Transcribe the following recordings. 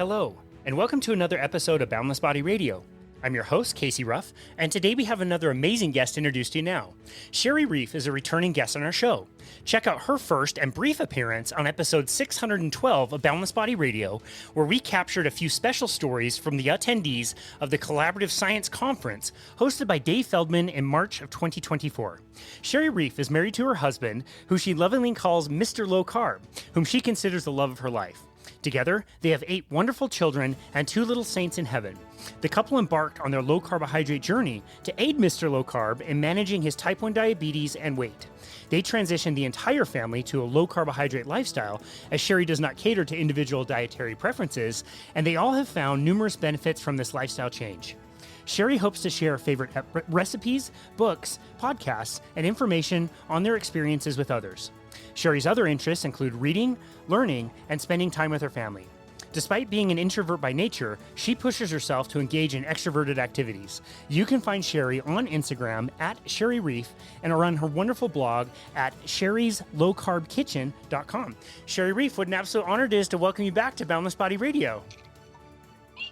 Hello, and welcome to another episode of Boundless Body Radio. I'm your host, Casey Ruff, and today we have another amazing guest to introduce to you now. Shari Reif is a returning guest on our show. Check out her first and brief appearance on episode 612 of Boundless Body Radio, where we captured a few special stories from the attendees of the Collaborative Science Conference hosted by Dave Feldman in March of 2024. Shari Reif is married to her husband, who she lovingly calls Mr. Low Carb, whom she considers the love of her life. Together, they have 8 wonderful children and 2 little saints in heaven. The couple embarked on their low carbohydrate journey to aid Mr. Low Carb in managing his type 1 diabetes and weight. They transitioned the entire family to a low carbohydrate lifestyle, as Shari does not cater to individual dietary preferences, and they all have found numerous benefits from this lifestyle change. Shari hopes to share favorite recipes, books, podcasts, and information on their experiences with others. Shari's other interests include reading, learning, and spending time with her family. Despite being an introvert by nature, she pushes herself to engage in extroverted activities. You can find Shari on Instagram at Shari Reif and run her wonderful blog at sharislowcarbkitchen.com. Shari Reif, what an absolute honor it is to welcome you back to Boundless Body Radio.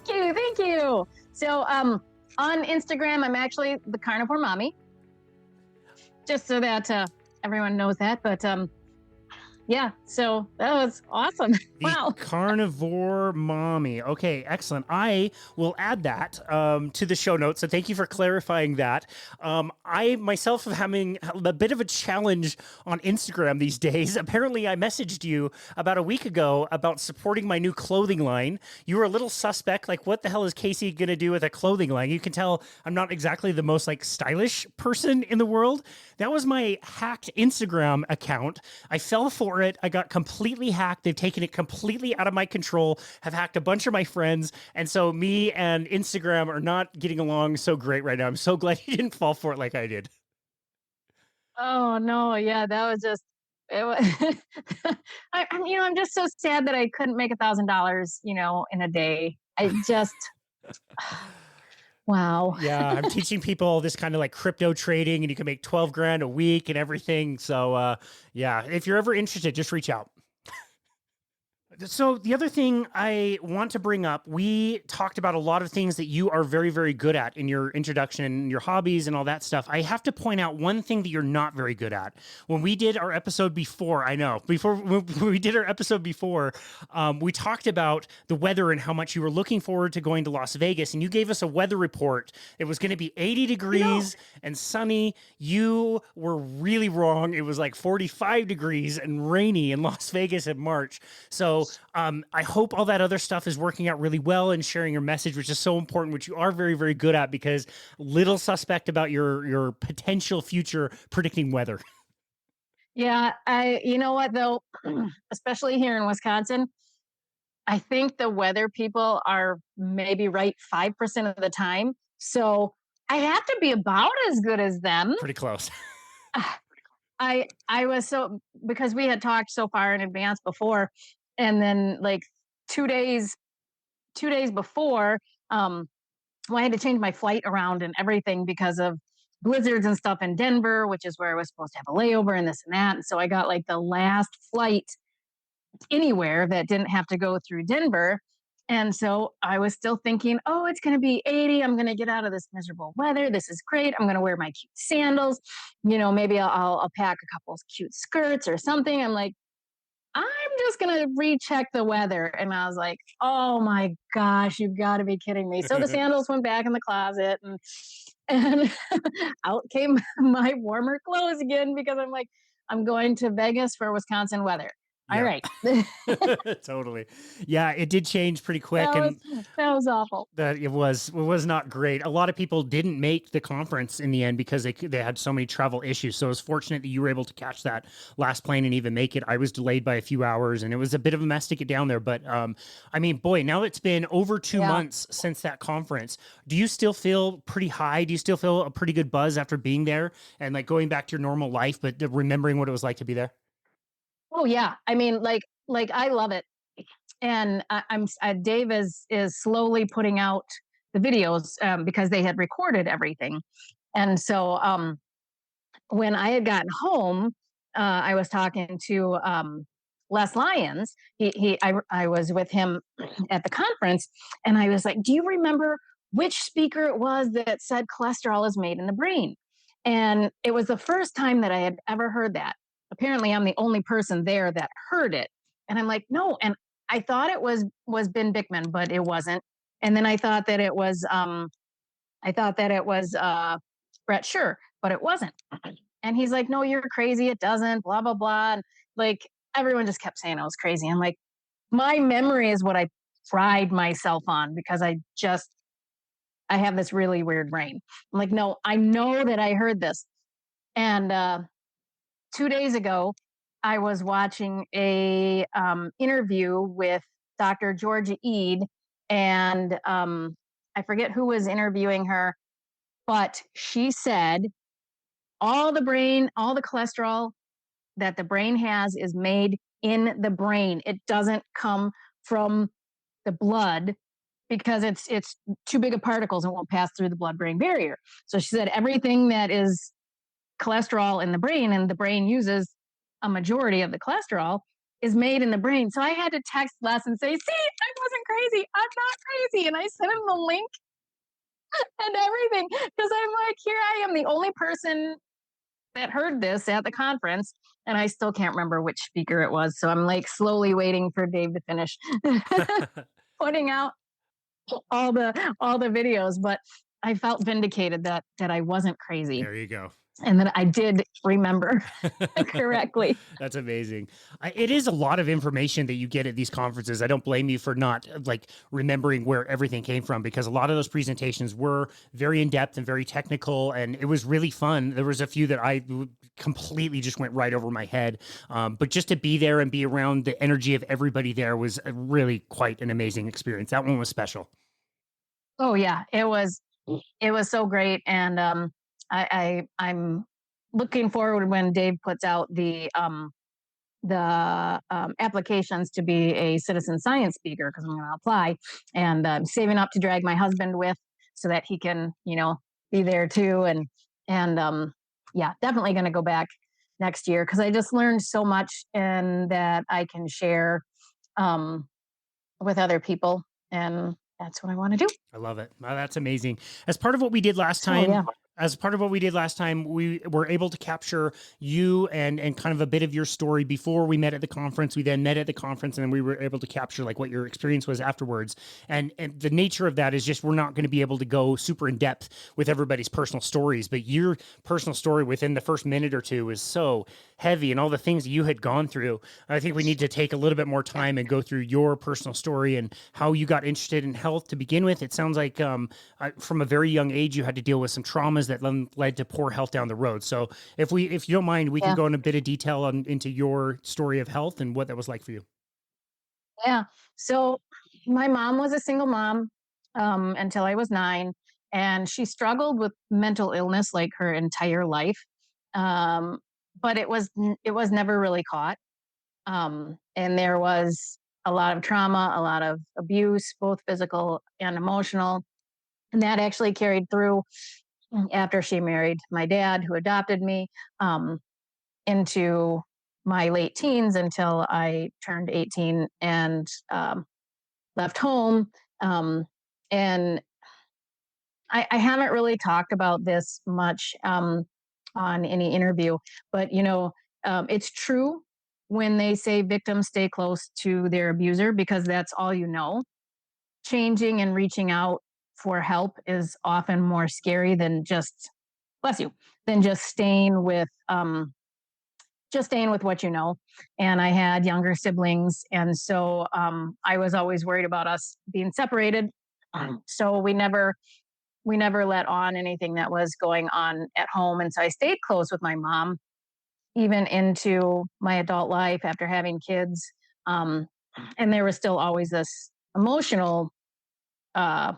Thank you. So on Instagram, I'm actually the Carnivore Mommy, just so that everyone knows that. But yeah, so that was awesome. Wow. Carnivore Mommy. Okay, excellent. I will add that to the show notes. So thank you for clarifying that. I myself am having a bit of a challenge on Instagram these days. Apparently, I messaged you about a week ago about supporting my new clothing line. You were a little suspect, like, what the hell is Casey going to do with a clothing line? You can tell I'm not exactly the most stylish person in the world. That was my hacked Instagram account. I fell for it. I got completely hacked. They've taken it completely out of my control, have hacked a bunch of my friends. And so me and Instagram are not getting along so great right now. I'm so glad you didn't fall for it like I did. Oh no. Yeah, that was just, it was, I'm just so sad that I couldn't make $1,000, in a day. I just, wow. Yeah, I'm teaching people all this kind of crypto trading, and you can make 12 grand a week and everything. So yeah, if you're ever interested, just reach out. So the other thing I want to bring up, we talked about a lot of things that you are very, very good at in your introduction and your hobbies and all that stuff. I have to point out one thing that you're not very good at. When we did our episode before, we talked about the weather and how much you were looking forward to going to Las Vegas, and you gave us a weather report. It was going to be 80 degrees and sunny. You were really wrong. It was 45 degrees and rainy in Las Vegas in March. So I hope all that other stuff is working out really well and sharing your message, which is so important, which you are very, very good at, because little suspect about your potential future predicting weather. Yeah, you know what though, especially here in Wisconsin, I think the weather people are maybe right 5% of the time. So I have to be about as good as them. Pretty close. I was because we had talked so far in advance before. And then 2 days before, I had to change my flight around and everything because of blizzards and stuff in Denver, which is where I was supposed to have a layover and this and that. And so I got the last flight anywhere that didn't have to go through Denver. And so I was still thinking, oh, it's going to be 80. I'm going to get out of this miserable weather. This is great. I'm going to wear my cute sandals. Maybe I'll pack a couple of cute skirts or something. I'm just going to recheck the weather. And I was like, oh my gosh, you've got to be kidding me. So the sandals went back in the closet and out came my warmer clothes again, because I'm going to Vegas for Wisconsin weather. All right. Totally. Yeah, it did change pretty quick. That was awful. It was not great. A lot of people didn't make the conference in the end because they had so many travel issues. So it was fortunate that you were able to catch that last plane and even make it. I was delayed by a few hours, and it was a bit of a mess to get down there. But boy, now it's been over 2 months since that conference. Do you still feel pretty high? Do you still feel a pretty good buzz after being there and going back to your normal life, but remembering what it was like to be there? Oh yeah. I love it. And Dave is slowly putting out the videos because they had recorded everything. And so when I had gotten home, I was talking to Les Lyons, I was with him at the conference, and I was like, "Do you remember which speaker it was that said cholesterol is made in the brain?" And it was the first time that I had ever heard that. Apparently, I'm the only person there that heard it, and I'm like, "No." And I thought it was Ben Bickman, but it wasn't. And then I thought that it was Brett Sure, but it wasn't. And he's like, "No, you're crazy. It doesn't." Blah blah blah. And like everyone just kept saying I was crazy. I'm like, my memory is what I pride myself on because I have this really weird brain. I'm like, no, I know that I heard this. And 2 days ago, I was watching a interview with Dr. Georgia Eid, and I forget who was interviewing her, but she said all the cholesterol that the brain has is made in the brain. It doesn't come from the blood because it's too big of particles and won't pass through the blood brain barrier. So she said everything that is cholesterol in the brain, and the brain uses a majority of the cholesterol, is made in the brain. So I had to text Les and say, "See, I wasn't crazy. I'm not crazy." And I sent him the link and everything because I'm like, here I am, the only person that heard this at the conference, and I still can't remember which speaker it was. So I'm like slowly waiting for Dave to finish putting out all the videos, but I felt vindicated that I wasn't crazy There you go. and that I did remember correctly. That's amazing. It is a lot of information that you get at these conferences. I don't blame you for not like remembering where everything came from because a lot of those presentations were very in depth and very technical, and it was really fun. There was a few that I completely just went right over my head, but just to be there and be around the energy of everybody there was really quite an amazing experience. That one was special. Oh yeah, it was so great, and I'm looking forward when Dave puts out the applications to be a citizen science speaker because I'm going to apply, and saving up to drag my husband with so that he can be there too, and yeah, definitely going to go back next year because I just learned so much and that I can share um, with other people, and that's what I want to do. I love it. Wow, that's amazing. As part of what we did last So time, yeah. we were able to capture you and kind of a bit of your story before we met at the conference. We then met at the conference, and then we were able to capture like what your experience was afterwards. And the nature of that is just we're not going to be able to go super in depth with everybody's personal stories, but your personal story within the first minute or two is so heavy, and all the things that you had gone through. I think we need to take a little bit more time and go through your personal story and how you got interested in health to begin with. It sounds like from a very young age you had to deal with some traumas that led to poor health down the road. So if you don't mind, we can Yeah. go in a bit of detail into your story of health and what that was like for you. Yeah. So my mom was a single mom until I was 9, and she struggled with mental illness like her entire life. Um, but it was never really caught. And there was a lot of trauma, a lot of abuse, both physical and emotional, and that actually carried through after she married my dad, who adopted me, into my late teens until I turned 18 and left home. And I haven't really talked about this much on any interview, but it's true when they say victims stay close to their abuser because that's all you know. Changing and reaching out for help is often more scary than just, bless you, than just staying with what you know. And I had younger siblings, and so I was always worried about us being separated. So we never let on anything that was going on at home, and so I stayed close with my mom even into my adult life after having kids. Um, and there was still always this emotional uh,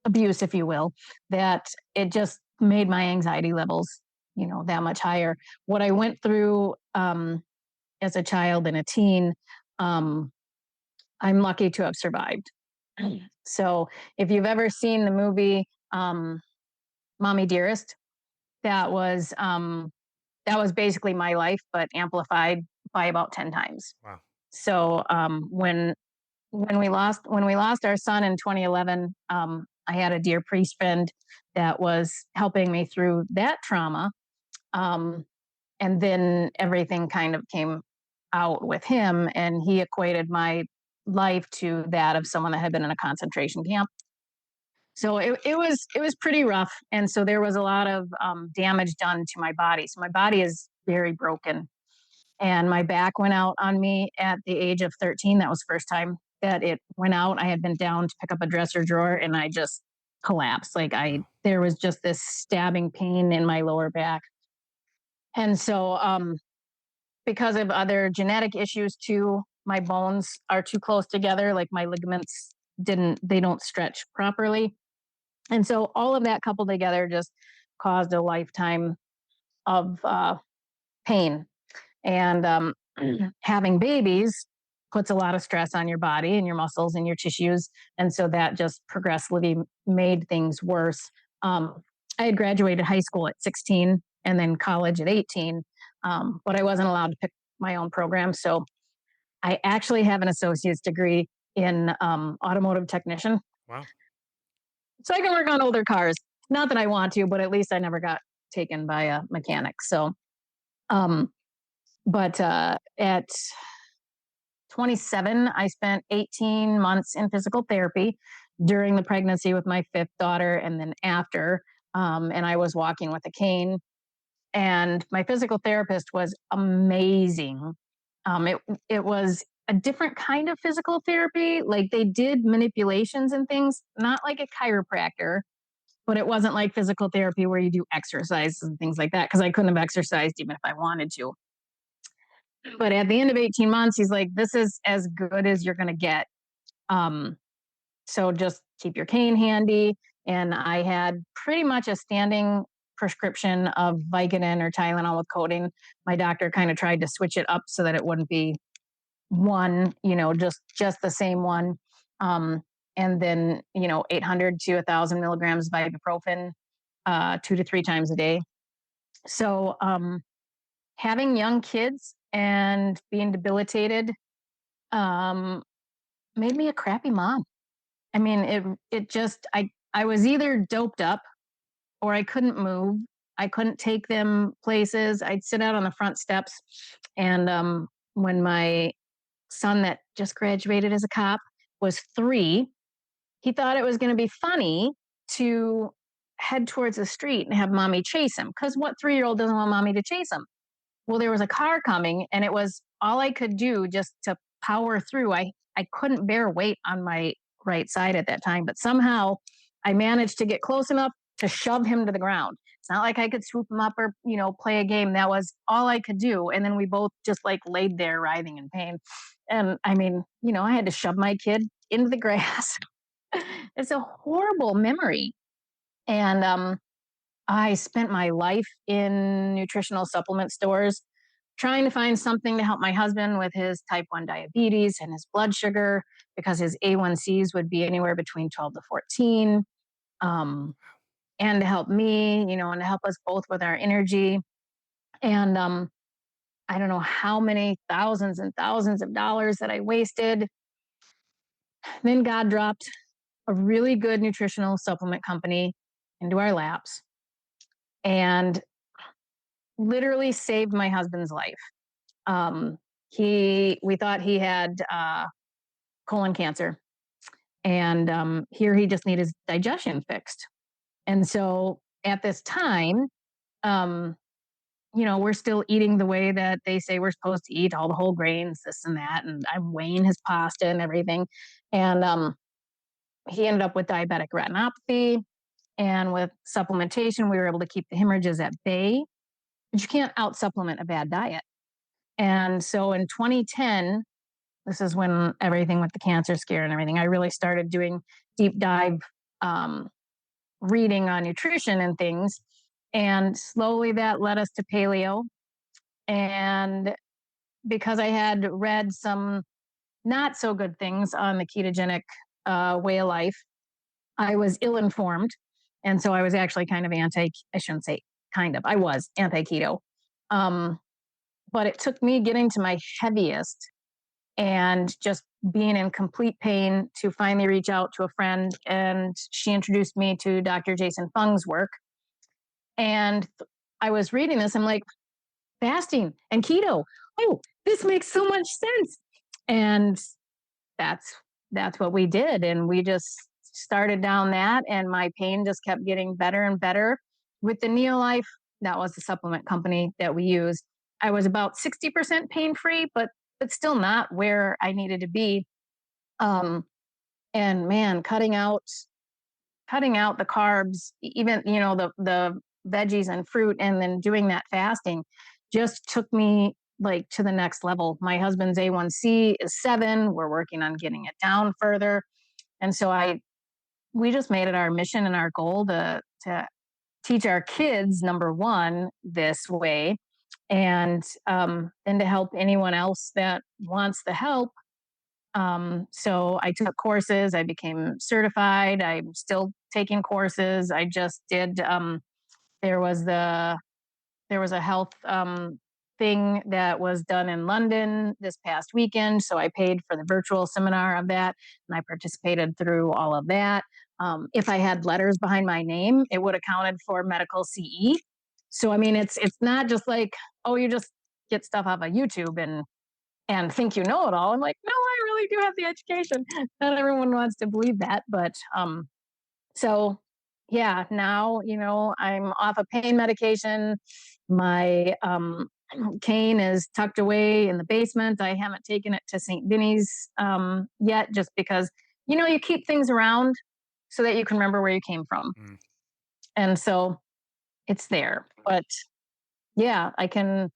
abuse, if you will, that it just made my anxiety levels, that much higher. What I went through as a child and a teen, um, I'm lucky to have survived. So if you've ever seen the movie Mommy Dearest, that was basically my life, but amplified by about 10 times. Wow. So when we lost our son in 2011, I had a dear priest friend that was helping me through that trauma. Um, and then everything kind of came out with him, and he equated my life to that of someone that had been in a concentration camp. So it was pretty rough, and so there was a lot of damage done to my body. So my body is very broken, and my back went out on me at the age of 13. That was the first time that it went out. I had been down to pick up a dresser drawer, and I just collapsed. There was just this stabbing pain in my lower back, and so because of other genetic issues too, my bones are too close together. Like my ligaments they don't stretch properly, and so all of that coupled together just caused a lifetime of pain. And having babies puts a lot of stress on your body and your muscles and your tissues. And so that just progressively made things worse. I had graduated high school at 16 and then college at 18, but I wasn't allowed to pick my own program. So I actually have an associate's degree in automotive technician. Wow. So I can work on older cars. Not that I want to, but at least I never got taken by a mechanic. So, um, but at 27, I spent 18 months in physical therapy during the pregnancy with my fifth daughter and then after. And I was walking with a cane. And my physical therapist was amazing. It was a different kind of physical therapy. Like they did manipulations and things, not like a chiropractor, but it wasn't like physical therapy where you do exercises and things like that because I couldn't have exercised even if I wanted to. But at the end of 18 months, he's like, this is as good as you're going to get. Um, so just keep your cane handy. And I had pretty much a standing prescription of Vicodin or Tylenol with codeine. My doctor kind of tried to switch it up so that it wouldn't be one, just the same one. And then, 800 to 1,000 milligrams of ibuprofen 2 to 3 times a day. So having young kids and being debilitated um, made me a crappy mom. I mean, it just I was either doped up or I couldn't move. I couldn't take them places. I'd sit out on the front steps, and when my son that just graduated as a cop was 3, he thought it was going to be funny to head towards the street and have mommy chase him. Because what 3-year-old doesn't want mommy to chase him? Well, there was a car coming, and it was all I could do just to power through. I couldn't bear weight on my right side at that time, but somehow I managed to get close enough to shove him to the ground. It's not like I could swoop him up or, play a game. That was all I could do. And then we both just like laid there writhing in pain. And I mean, I had to shove my kid into the grass. It's a horrible memory. And I spent my life in nutritional supplement stores trying to find something to help my husband with his type 1 diabetes and his blood sugar because his A1Cs would be anywhere between 12 to 14. And to help me, and to help us both with our energy. And I don't know how many thousands and thousands of dollars that I wasted. Then God dropped a really good nutritional supplement company into our laps and literally saved my husband's life. We thought he had colon cancer, and here he just needed his digestion fixed. And so at this time, we're still eating the way that they say we're supposed to eat, all the whole grains, this and that. And I'm weighing his pasta and everything. And he ended up with diabetic retinopathy. And with supplementation, we were able to keep the hemorrhages at bay. But you can't out supplement a bad diet. And so in 2010, this is when everything with the cancer scare and everything, I really started doing deep dive reading on nutrition and things. And slowly that led us to paleo. And because I had read some not so good things on the ketogenic way of life, I was ill informed. And so I was actually kind of I shouldn't say kind of, I was anti keto. But it took me getting to my heaviest and just being in complete pain to finally reach out to a friend. And she introduced me to Dr. Jason Fung's work. And I was reading this, I'm like, fasting and keto. Oh, this makes so much sense. And that's what we did. And we just started down that, and my pain just kept getting better and better. With the Neolife, that was the supplement company that we used. I was about 60% pain free, but still not where I needed to be. Um, and man, cutting out the carbs, even the veggies and fruit, and then doing that fasting just took me like to the next level. My husband's A1C is 7. We're working on getting it down further. And so we just made it our mission and our goal to teach our kids, number one, this way, and then to help anyone else that wants the help. So I took courses, I became certified, I'm still taking courses. I just did there was the there was a health thing that was done in London this past weekend. So I paid for the virtual seminar of that, and I participated through all of that. If I had letters behind my name, it would have counted for medical CE. So I mean, it's not just like, oh, you just get stuff off of YouTube and think you know it all. I'm like, no, I really do have the education. Not everyone wants to believe that, but so yeah, now I'm off of pain medication. My cane is tucked away in the basement. I haven't taken it to St. Vinny's yet, just because you keep things around so that you can remember where you came from, Mm. and so it's there. But yeah, I can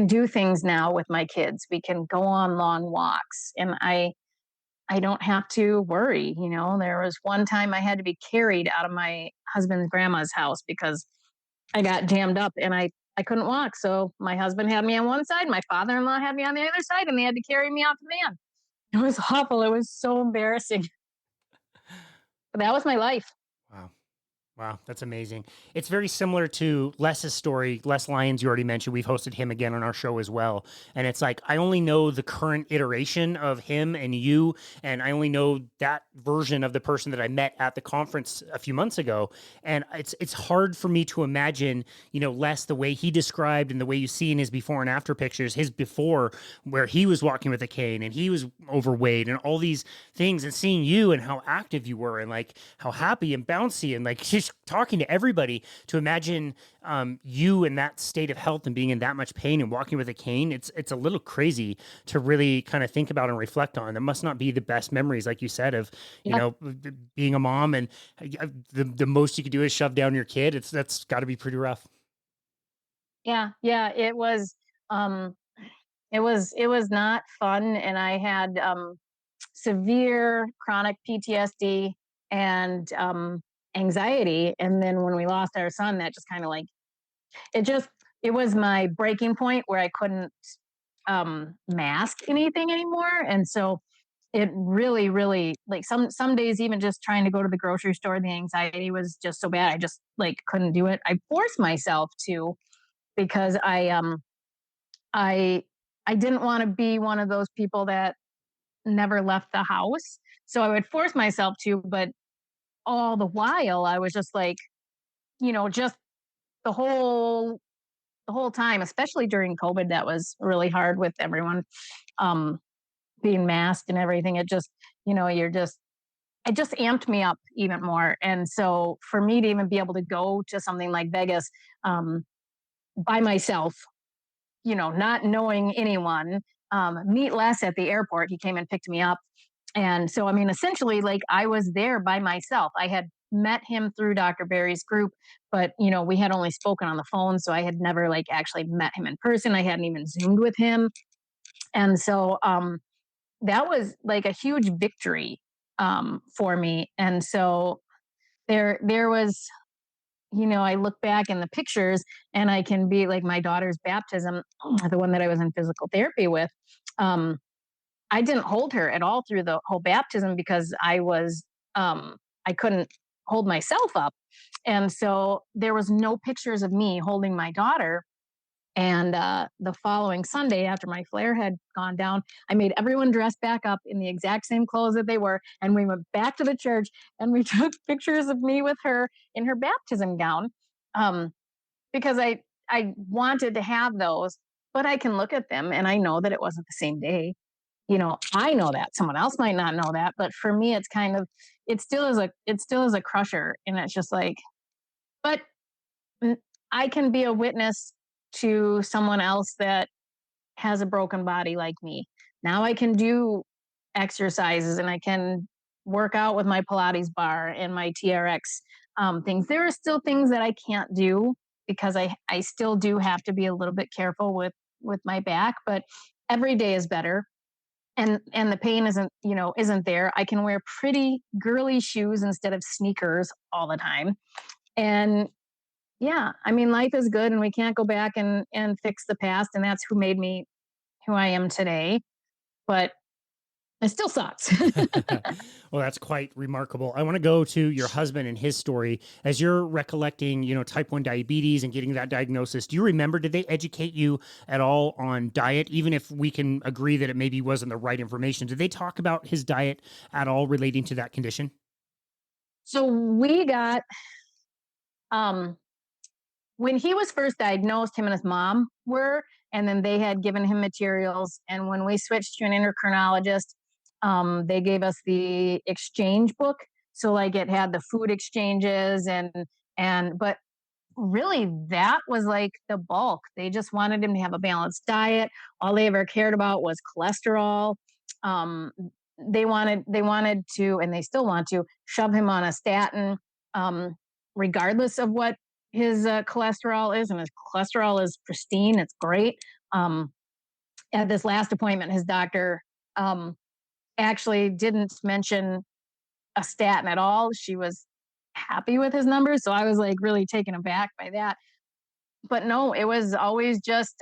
do things now with my kids. We can go on long walks, and I don't have to worry. There was one time I had to be carried out of my husband's grandma's house because I got jammed up and I couldn't walk. So my husband had me on one side, my father-in-law had me on the other side, and they had to carry me out the van. It was awful. It was so embarrassing. But that was my life. Wow. Wow, that's amazing. It's very similar to Les's story. Les Lyons, you already mentioned. We've hosted him again on our show as well. And it's like, I only know the current iteration of him and you, and I only know that version of the person that I met at the conference a few months ago. And it's hard for me to imagine, Les, the way he described and the way you see in his before and after pictures, his before where he was walking with a cane and he was overweight and all these things, and seeing you and how active you were and like how happy and bouncy and like just talking to everybody. To imagine you in that state of health and being in that much pain and walking with a cane, it's a little crazy to really kind of think about and reflect on. That must not be the best memories, like you said, of being a mom, and the most you could do is shove down your kid. That's got to be pretty rough. Yeah, um it was not fun, and I had severe chronic PTSD and anxiety. And then when we lost our son, that just kind of like it was my breaking point where I couldn't mask anything anymore. And so it really, really, like, some days, even just trying to go to the grocery store, the anxiety was just so bad. I just like couldn't do it. I forced myself to, because I I didn't want to be one of those people that never left the house. So I would force myself to, but all the while I was just like, just the whole time, especially during COVID, that was really hard with everyone um being masked and everything. It just, you're just it just amped me up even more. And so for me to even be able to go to something like Vegas um by myself, not knowing anyone, meet Les at the airport. He came and picked me up. And so, I mean, essentially, like, I was there by myself. I had met him through Dr. Barry's group, but, we had only spoken on the phone. So I had never, like, actually met him in person. I hadn't even Zoomed with him. And so that was like a huge victory for me. And so there was, I look back in the pictures, and I can be like my daughter's baptism, the one that I was in physical therapy with. Um, I didn't hold her at all through the whole baptism because I couldn't hold myself up. And so there was no pictures of me holding my daughter. And the following Sunday, after my flare had gone down, I made everyone dress back up in the exact same clothes that they were. And we went back to the church and we took pictures of me with her in her baptism gown, um, because I wanted to have those, but I can look at them and I know that it wasn't the same day. I know that someone else might not know that, but for me, it's kind of, it still is a crusher. And it's just like, but I can be a witness to someone else that has a broken body like me. Now I can do exercises and I can work out with my Pilates bar and my TRX things. There are still things that I can't do because I still do have to be a little bit careful with my back, but every day is better. And the pain isn't there. I can wear pretty girly shoes instead of sneakers all the time. And yeah, I mean, life is good and we can't go back and fix the past. And that's who made me who I am today. But it still sucks. Well, that's quite remarkable. I want to go to your husband and his story. As you're recollecting, type 1 diabetes and getting that diagnosis, do you remember, did they educate you at all on diet? Even if we can agree that it maybe wasn't the right information, did they talk about his diet at all relating to that condition? So we got, um, when he was first diagnosed, him and his mom were, and then they had given him materials. And when we switched to an endocrinologist, they gave us the exchange book. So like it had the food exchanges but really that was like the bulk. They just wanted him to have a balanced diet. All they ever cared about was cholesterol. Um, they wanted to, and they still want to shove him on a statin, regardless of what his cholesterol is, and his cholesterol is pristine. It's great. Um, at this last appointment, his doctor um, actually didn't mention a statin at all. She was happy with his numbers, so I was like really taken aback by that. But no, it was always just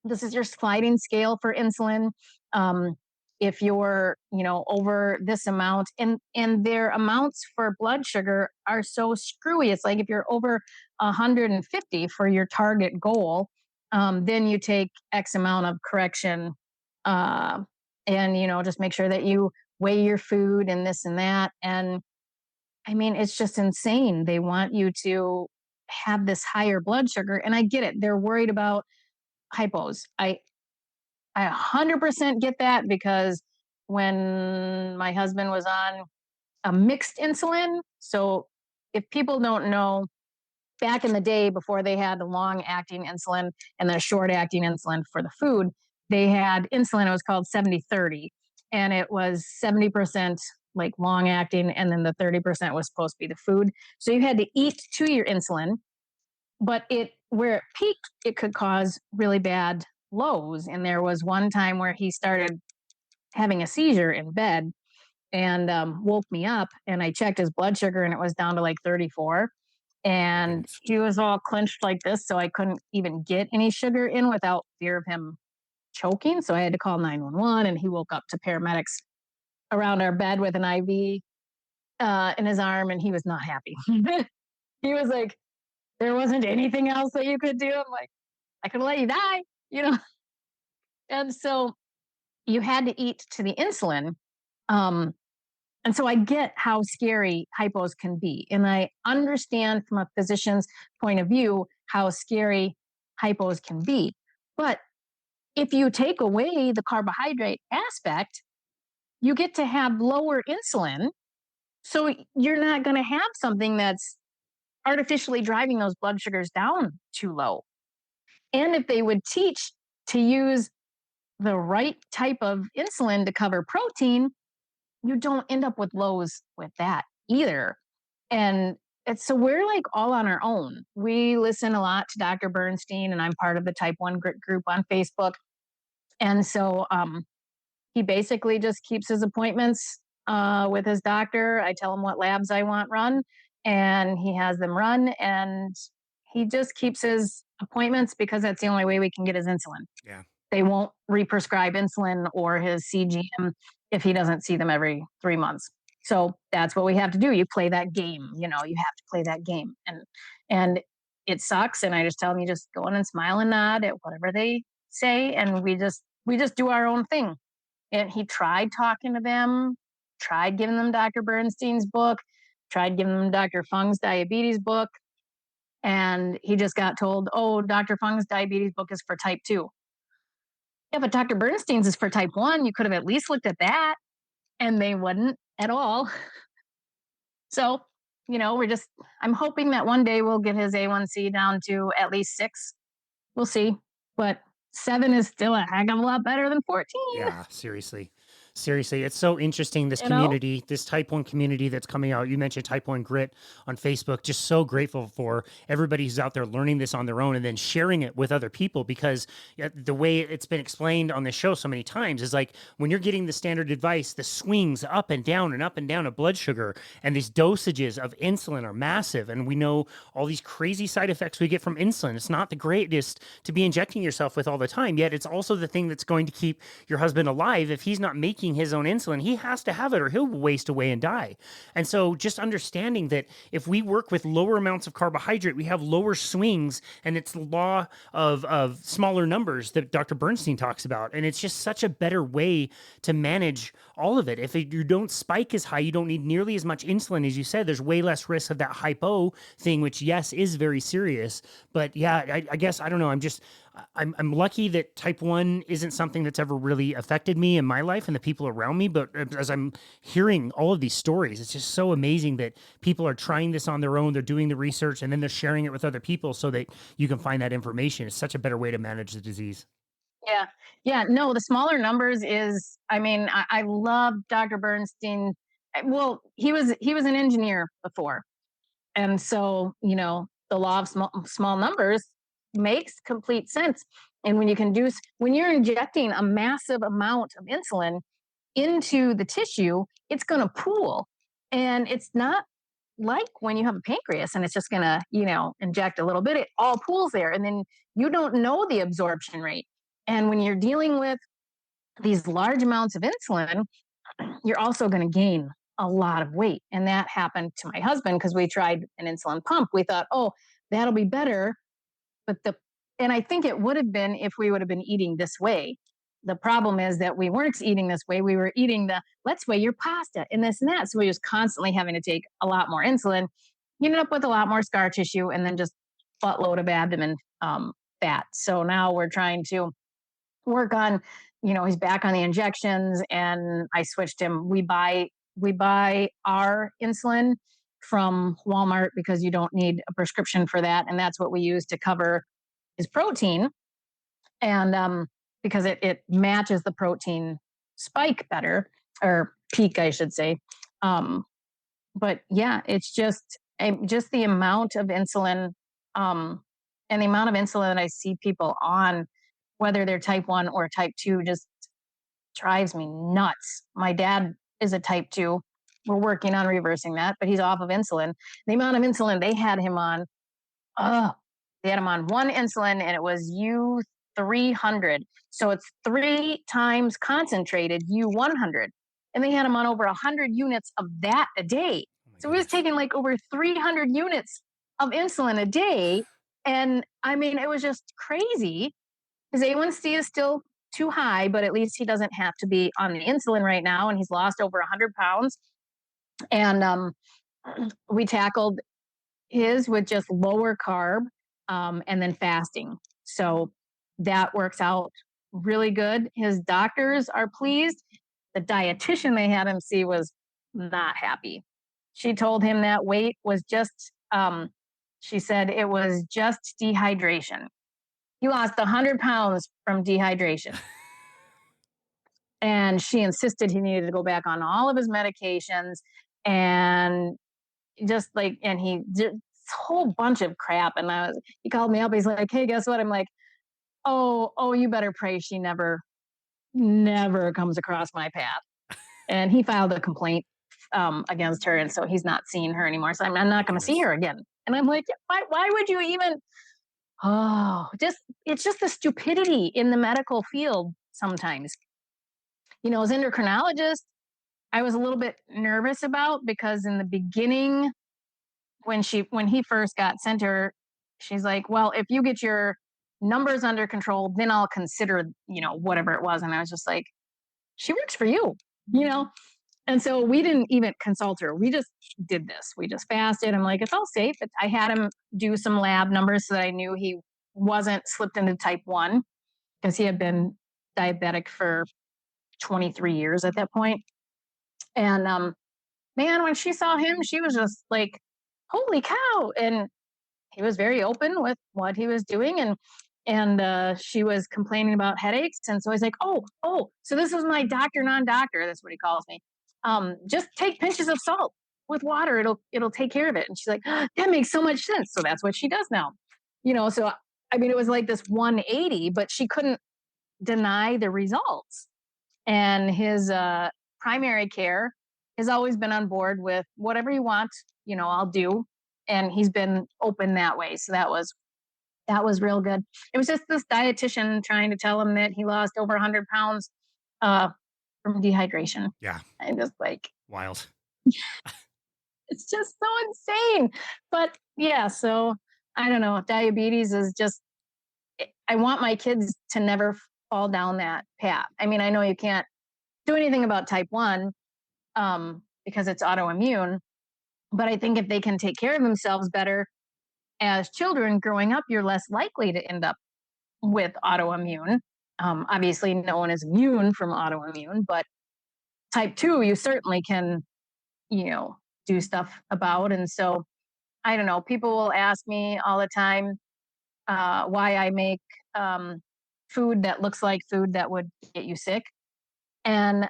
this is your sliding scale for insulin. Um, if you're, over this amount, and their amounts for blood sugar are so screwy. It's like if you're over 150 for your target goal, then you take X amount of correction, uh, and just make sure that you weigh your food and this and that. And I mean, it's just insane. They want you to have this higher blood sugar, and I get it. They're worried about hypos. I 100% get that because when my husband was on a mixed insulin, so if people don't know, back in the day before they had the long acting insulin and the short acting insulin for the food, they had insulin. It was called 70/30, and it was 70% like long acting, and then the 30% was supposed to be the food. So you had to eat to your insulin, but where it peaked, it could cause really bad lows. And there was one time where he started having a seizure in bed and woke me up, and I checked his blood sugar and it was down to like 34. And he was all clenched like this, so I couldn't even get any sugar in without fear of him choking. So I had to call 911, and he woke up to paramedics around our bed with an IV in his arm, and he was not happy. He was like, there wasn't anything else that you could do. I'm like, I could let you die. And so you had to eat to the insulin. Um, and so I get how scary hypos can be. And I understand from a physician's point of view how scary hypos can be. But if you take away the carbohydrate aspect, you get to have lower insulin. So you're not going to have something that's artificially driving those blood sugars down too low. And if they would teach to use the right type of insulin to cover protein, you don't end up with lows with that either. And so we're like all on our own. We listen a lot to Dr. Bernstein, and I'm part of the type 1 group on Facebook. And so he basically just keeps his appointments with his doctor. I tell him what labs I want run, and he has them run. And he just keeps his appointments because that's the only way we can get his insulin. Yeah. They won't re-prescribe insulin or his CGM if he doesn't see them every 3 months. So that's what we have to do. You play that game, you have to play that game. And it sucks. And I just tell him, you just go in and smile and nod at whatever they say. And we just do our own thing. And he tried talking to them, tried giving them Dr. Bernstein's book, tried giving them Dr. Fung's diabetes book. And he just got told, oh, Dr. Fung's diabetes book is for type 2. Yeah, but Dr. Bernstein's is for type 1. You could have at least looked at that. And they wouldn't at all. So, I'm hoping that one day we'll get his A1C down to at least 6. We'll see. But 7 is still a heck of a lot better than 14. Yeah, seriously. Seriously, it's so interesting, this You know? community, this type 1 community that's coming out. You mentioned type 1 grit on Facebook. Just so grateful for everybody who's out there learning this on their own and then sharing it with other people, because the way it's been explained on this show so many times is like when you're getting the standard advice, the swings up and down of blood sugar and these dosages of insulin are massive. And we know all these crazy side effects we get from insulin. It's not the greatest to be injecting yourself with all the time, yet it's also the thing that's going to keep your husband alive. If he's not making his own insulin, he has to have it or he'll waste away and die. And so just understanding that if we work with lower amounts of carbohydrate, we have lower swings, and it's the law of smaller numbers that Dr. Bernstein talks about. And it's just such a better way to manage all of it. If you don't spike as high, you don't need nearly as much insulin. As you said, there's way less risk of that hypo thing, which yes, is very serious. But yeah, I guess, I don't know. I'm lucky that type 1 isn't something that's ever really affected me in my life and the people around me. But as I'm hearing all of these stories, it's just so amazing that people are trying this on their own. They're doing the research and then they're sharing it with other people so that you can find that information. It's such a better way to manage the disease. Yeah. Yeah. No, the smaller numbers is, I love Dr. Bernstein. Well, he was an engineer before. And so, the law of small numbers makes complete sense. And when you're injecting a massive amount of insulin into the tissue, it's going to pool. And it's not like when you have a pancreas and it's just going to, inject a little bit, it all pools there. And then you don't know the absorption rate. And when you're dealing with these large amounts of insulin, you're also going to gain a lot of weight. And that happened to my husband because we tried an insulin pump. We thought, oh, that'll be better. And I think it would have been if we would have been eating this way. The problem is that we weren't eating this way. We were eating let's weigh your pasta and this and that. So we was constantly having to take a lot more insulin. You ended up with a lot more scar tissue and then just buttload of abdomen fat. So now we're trying to work on, he's back on the injections, and I switched him. We buy our insulin from Walmart because you don't need a prescription for that. And that's what we use to cover his protein. And because it matches the protein spike better, or peak, I should say. But yeah, it's just the amount of insulin, and the amount of insulin that I see people on, whether they're type 1 or type 2, just drives me nuts. My dad is a type 2. We're working on reversing that, but he's off of insulin. The amount of insulin they had him on, they had him on one insulin, and it was U300. So it's 3 times concentrated U100. And they had him on over 100 units of that a day. So he was taking like over 300 units of insulin a day. And it was just crazy. His A1C is still too high, but at least he doesn't have to be on the insulin right now. And he's lost over 100 pounds. And we tackled his with just lower carb, and then fasting. So that works out really good. His doctors are pleased. The dietitian they had him see was not happy. She told him that weight was just, she said it was just dehydration. He lost 100 pounds from dehydration. And she insisted he needed to go back on all of his medications, and he did a whole bunch of crap. And he called me up. He's like, hey, guess what? I'm like, oh, you better pray she never comes across my path. And he filed a complaint against her. And so he's not seeing her anymore. So I'm not going to see her again. And I'm like, why would you even? It's just the stupidity in the medical field sometimes. As endocrinologist, I was a little bit nervous about, because in the beginning, when he first got sent her she's like, well, if you get your numbers under control, then I'll consider, whatever it was. And I was just like, she works for you, you know? And so we didn't even consult her. We just did this. We just fasted. I'm like, it's all safe. I had him do some lab numbers so that I knew he wasn't slipped into type 1 because he had been diabetic for 23 years at that point. And man, when she saw him, she was just like, holy cow. And he was very open with what he was doing. And she was complaining about headaches. And so I was like, oh, so this is my doctor, non-doctor. That's what he calls me. Just take pinches of salt with water. It'll take care of it. And she's like, that makes so much sense. So that's what she does now. So I mean, it was like this 180, but she couldn't deny the results. And his primary care has always been on board with whatever you want, I'll do. And he's been open that way. So that was real good. It was just this dietitian trying to tell him that he lost over 100 pounds from dehydration. Yeah. I'm just like, wild. It's just so insane. But yeah, so I don't know. Diabetes is just, I want my kids to never fall down that path. I mean, I know you can't do anything about type 1 because it's autoimmune. But I think if they can take care of themselves better as children growing up, you're less likely to end up with autoimmune. Obviously, no one is immune from autoimmune, but type 2, you certainly can, do stuff about. And so, I don't know, people will ask me all the time why I make food that looks like food that would get you sick. And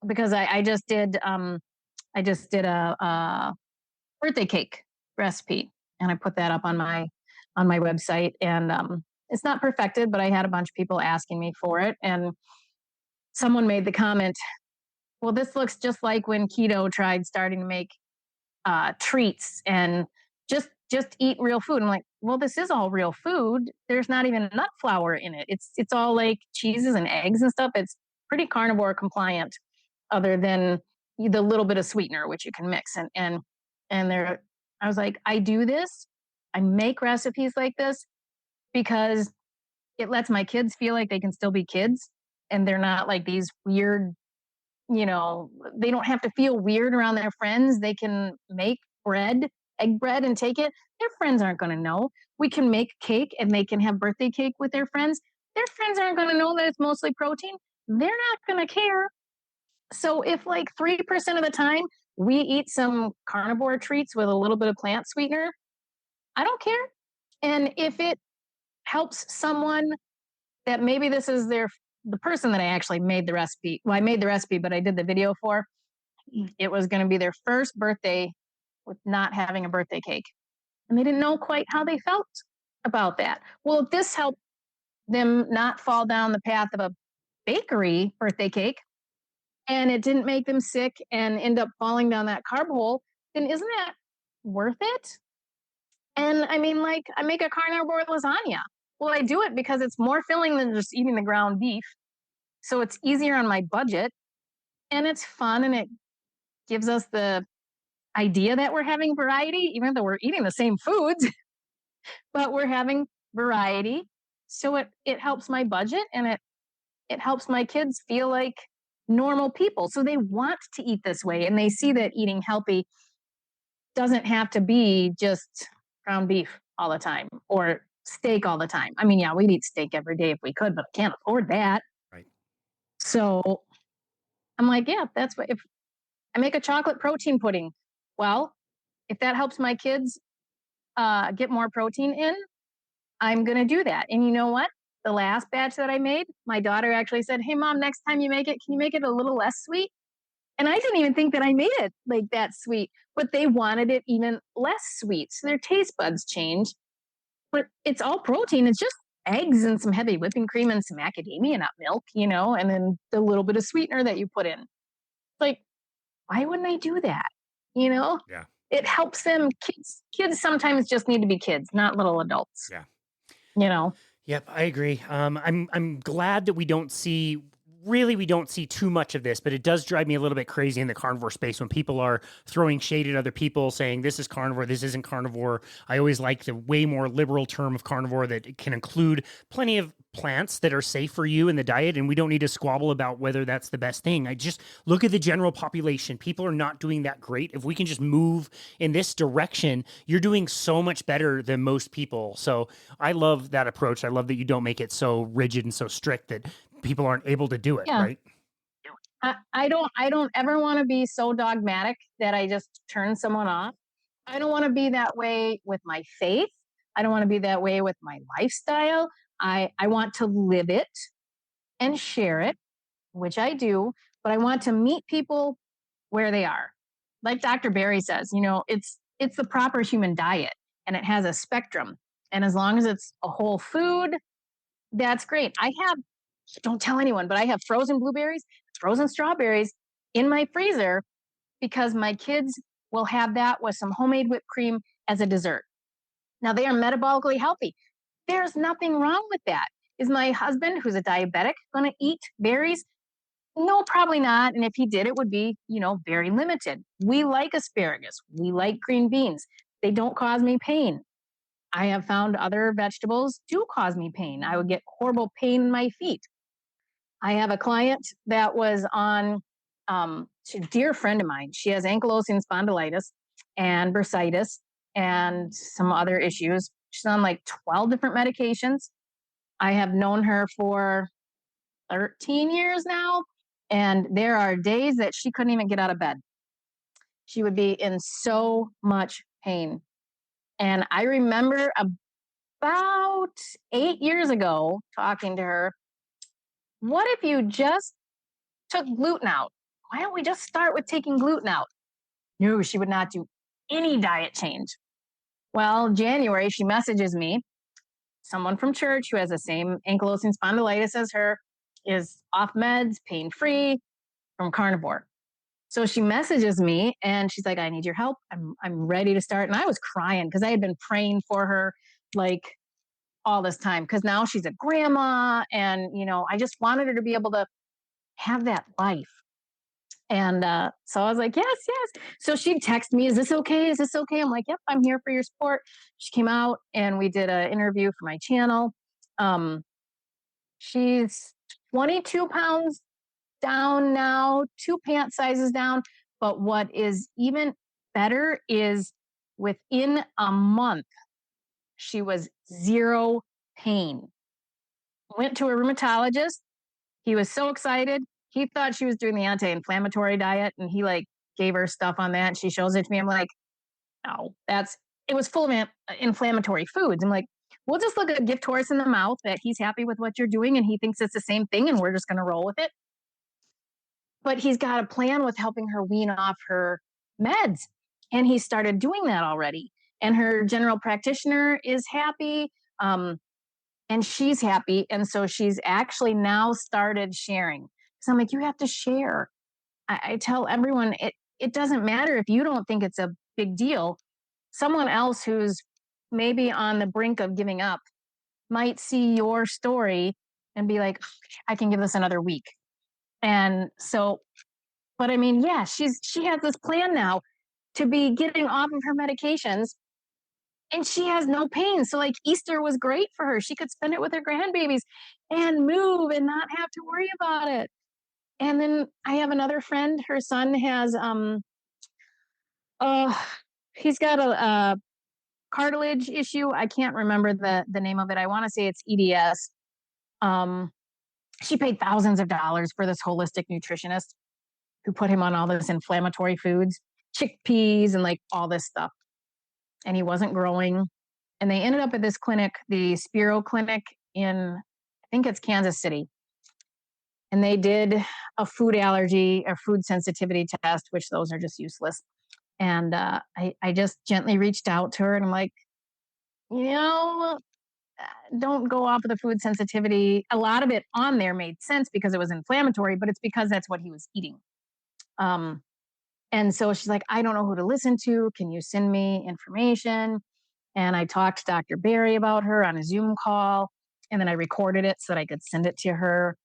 because I just did a birthday cake recipe, and I put that up on my website. And it's not perfected, but I had a bunch of people asking me for it, and someone made the comment, well, this looks just like when keto tried starting to make treats and just eat real food. I'm like, well, this is all real food. There's not even nut flour in it. It's all like cheeses and eggs and stuff. It's pretty carnivore compliant, other than the little bit of sweetener which you can mix. And there, I was like, I do this. I make recipes like this because it lets my kids feel like they can still be kids, and they're not like these weird, they don't have to feel weird around their friends. They can make egg bread, and take it. Their friends aren't going to know. We can make cake and they can have birthday cake with their friends. Their friends aren't going to know that it's mostly protein. They're not going to care. So if like 3% of the time we eat some carnivore treats with a little bit of plant sweetener, I don't care. And if it helps someone that maybe this is the person that I actually made the recipe. Well, I made the recipe, but I did the video for. It was going to be their first birthday with not having a birthday cake. And they didn't know quite how they felt about that. Well, if this helped them not fall down the path of a bakery birthday cake, and it didn't make them sick and end up falling down that carb hole, then isn't that worth it? And I mean, like, I make a carnivore lasagna. Well, I do it because it's more filling than just eating the ground beef. So it's easier on my budget, and it's fun, and it gives us the idea that we're having variety, even though we're eating the same foods, but we're having variety. So it helps my budget, and it helps my kids feel like normal people. So they want to eat this way, and they see that eating healthy doesn't have to be just ground beef all the time or steak all the time. I mean, yeah, we'd eat steak every day if we could, but I can't afford that. Right. So I'm like, yeah, that's what, if I make a chocolate protein pudding, well, if that helps my kids get more protein in, I'm going to do that. And you know what? The last batch that I made, my daughter actually said, hey, Mom, next time you make it, can you make it a little less sweet? And I didn't even think that I made it like that sweet, but they wanted it even less sweet. So their taste buds changed. But it's all protein. It's just eggs and some heavy whipping cream and some macadamia nut milk, and then the little bit of sweetener that you put in. Like, why wouldn't I do that? Yeah. It helps them. Kids sometimes just need to be kids, not little adults. Yeah. Yep, I agree. I'm glad that we don't see really we don't see too much of this, but it does drive me a little bit crazy in the carnivore space when people are throwing shade at other people, saying this is carnivore, this isn't carnivore. I always like the way more liberal term of carnivore that can include plenty of plants that are safe for you in the diet, and we don't need to squabble about whether that's the best thing. I just look at the general population. People are not doing that great. If we can just move in this direction, you're doing so much better than most people. So I love that approach. I love that you don't make it so rigid and so strict that people aren't able to do it, Yeah. right? I don't ever want to be so dogmatic that I just turn someone off. I don't want to be that way with my faith. I don't want to be that way with my lifestyle. I want to live it and share it, which I do, but I want to meet people where they are. Like Dr. Barry says, it's the proper human diet and it has a spectrum. And as long as it's a whole food, that's great. Don't tell anyone, but I have frozen blueberries, frozen strawberries in my freezer because my kids will have that with some homemade whipped cream as a dessert. Now they are metabolically healthy. There's nothing wrong with that. Is my husband, who's a diabetic, going to eat berries? No, probably not. And if he did, it would be, very limited. We like asparagus. We like green beans. They don't cause me pain. I have found other vegetables do cause me pain. I would get horrible pain in my feet. I have a client that was on, she's a dear friend of mine. She has ankylosing spondylitis and bursitis and some other issues. She's on like 12 different medications. I have known her for 13 years now, and there are days that she couldn't even get out of bed. She would be in so much pain. And I remember about 8 years ago talking to her, what if you just took gluten out? Why don't we just start with taking gluten out? No, she would not do any diet change. Well, January, she messages me, someone from church who has the same ankylosing spondylitis as her, is off meds, pain free from Carnivore. So she messages me and she's like, I need your help. I'm ready to start. And I was crying because I had been praying for her like all this time because now she's a grandma and, I just wanted her to be able to have that life. And so I was like, yes, yes. So she'd text me, is this okay? Is this okay? I'm like, yep, I'm here for your support. She came out and we did an interview for my channel. She's 22 pounds down now, 2 pant sizes down. But what is even better is within a month, she was zero pain. Went to a rheumatologist. He was so excited. He thought she was doing the anti-inflammatory diet and he like gave her stuff on that. And she shows it to me. I'm like, no, it was full of inflammatory foods. I'm like, we'll just look a gift horse in the mouth that he's happy with what you're doing and he thinks it's the same thing and we're just going to roll with it. But he's got a plan with helping her wean off her meds. And he started doing that already. And her general practitioner is happy. And she's happy. And so she's actually now started sharing. So I'm like, you have to share. I tell everyone it doesn't matter if you don't think it's a big deal. Someone else who's maybe on the brink of giving up might see your story and be like, I can give this another week. And so, but I mean, yeah, she has this plan now to be getting off of her medications and she has no pain. So like Easter was great for her. She could spend it with her grandbabies and move and not have to worry about it. And then I have another friend, her son has uh he's got a cartilage issue. I can't remember the name of it. I want to say it's EDS. Um she paid thousands of dollars for this holistic nutritionist who put him on all this inflammatory foods, chickpeas and like all this stuff. And he wasn't growing. And they ended up at this clinic, the Spiro Clinic in, I think it's Kansas City. And they did a food allergy or food sensitivity test, which those are just useless. And I just gently reached out to her and I'm like, don't go off of the food sensitivity. A lot of it on there made sense because it was inflammatory, but it's because that's what he was eating. And so she's like, I don't know who to listen to. Can you send me information? And I talked to Dr. Barry about her on a Zoom call. And then I recorded it so that I could send it to her.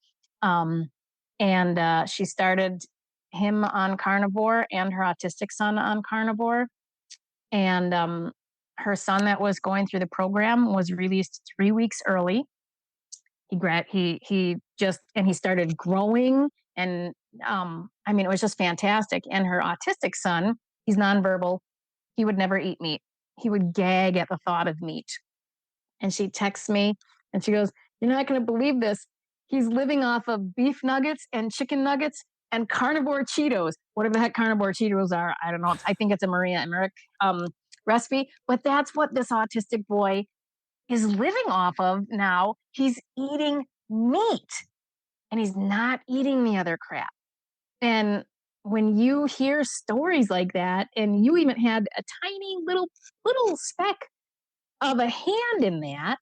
and she started him on carnivore and her autistic son on carnivore. And her son that was going through the program was released 3 weeks early. He just and he started growing, and I mean, it was just fantastic. And her autistic son, he's nonverbal. He would never eat meat. He would gag at the thought of meat. And she texts me and she goes, "You're not going to believe this. He's living off of beef nuggets and chicken nuggets and carnivore Cheetos." Whatever the heck carnivore Cheetos are, I don't know. I think it's a Maria Emmerich recipe, but that's what this autistic boy is living off of now. He's eating meat and he's not eating the other crap. And when you hear stories like that, and you even had a tiny little speck of a hand in that,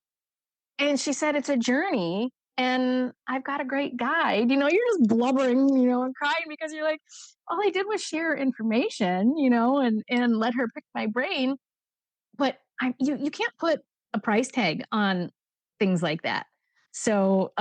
and she said it's a journey, and I've got a great guide. You're just blubbering, and crying because you're like, all I did was share information, and let her pick my brain. But you can't put a price tag on things like that. So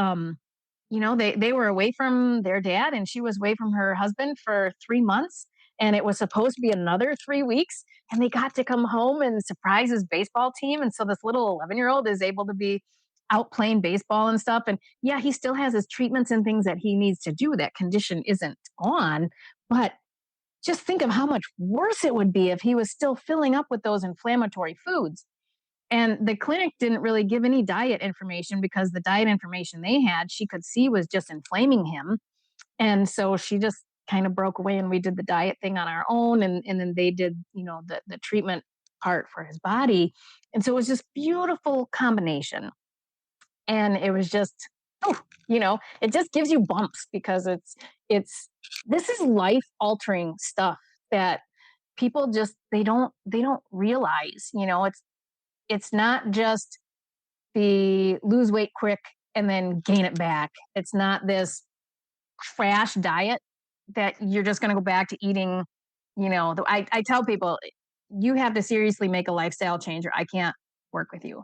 they were away from their dad, and she was away from her husband for 3 months, and it was supposed to be another 3 weeks, and they got to come home and surprise his baseball team. And so this little 11-year-old is able to be out playing baseball and stuff. And yeah, he still has his treatments and things that he needs to do. That condition isn't gone, but just think of how much worse it would be if he was still filling up with those inflammatory foods. And the clinic didn't really give any diet information, because the diet information they had, she could see, was just inflaming him. And so she just kind of broke away, and we did the diet thing on our own. And then they did, the treatment part for his body. And so it was just beautiful combination. And it was just, oh, it just gives you bumps, because it's, this is life altering stuff that people just, they don't realize. It's not just the lose weight quick and then gain it back. It's not this crash diet that you're just going to go back to eating. I tell people, you have to seriously make a lifestyle change, or I can't work with you.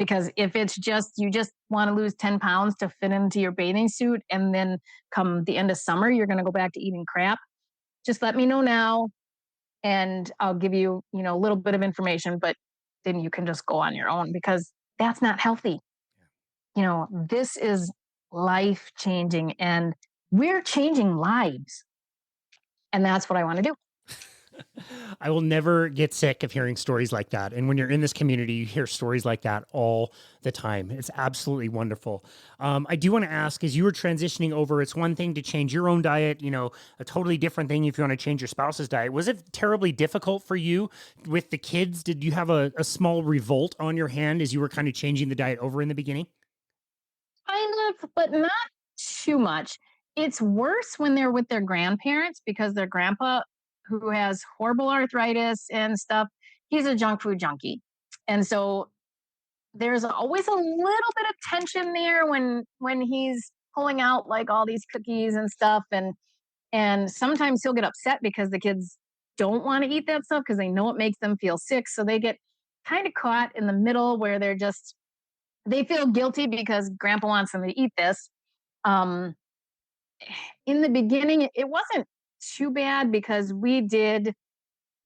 Because if it's just, you just want to lose 10 pounds to fit into your bathing suit, and then come the end of summer, you're going to go back to eating crap, just let me know now, and I'll give you, a little bit of information, but then you can just go on your own, because that's not healthy. This is life changing, and we're changing lives. And that's what I want to do. I will never get sick of hearing stories like that. And when you're in this community, you hear stories like that all the time. It's absolutely wonderful. I do want to ask, as you were transitioning over, it's one thing to change your own diet, a totally different thing if you want to change your spouse's diet. Was it terribly difficult for you with the kids? Did you have a small revolt on your hand as you were kind of changing the diet over in the beginning? Kind of, but not too much. It's worse when they're with their grandparents, because their grandpa, who has horrible arthritis and stuff, he's a junk food junkie. And so there's always a little bit of tension there when he's pulling out like all these cookies and stuff. And sometimes he'll get upset because the kids don't want to eat that stuff, because they know it makes them feel sick. So they get kind of caught in the middle, where they feel guilty because grandpa wants them to eat this. Um, in the beginning, it wasn't too bad, because we did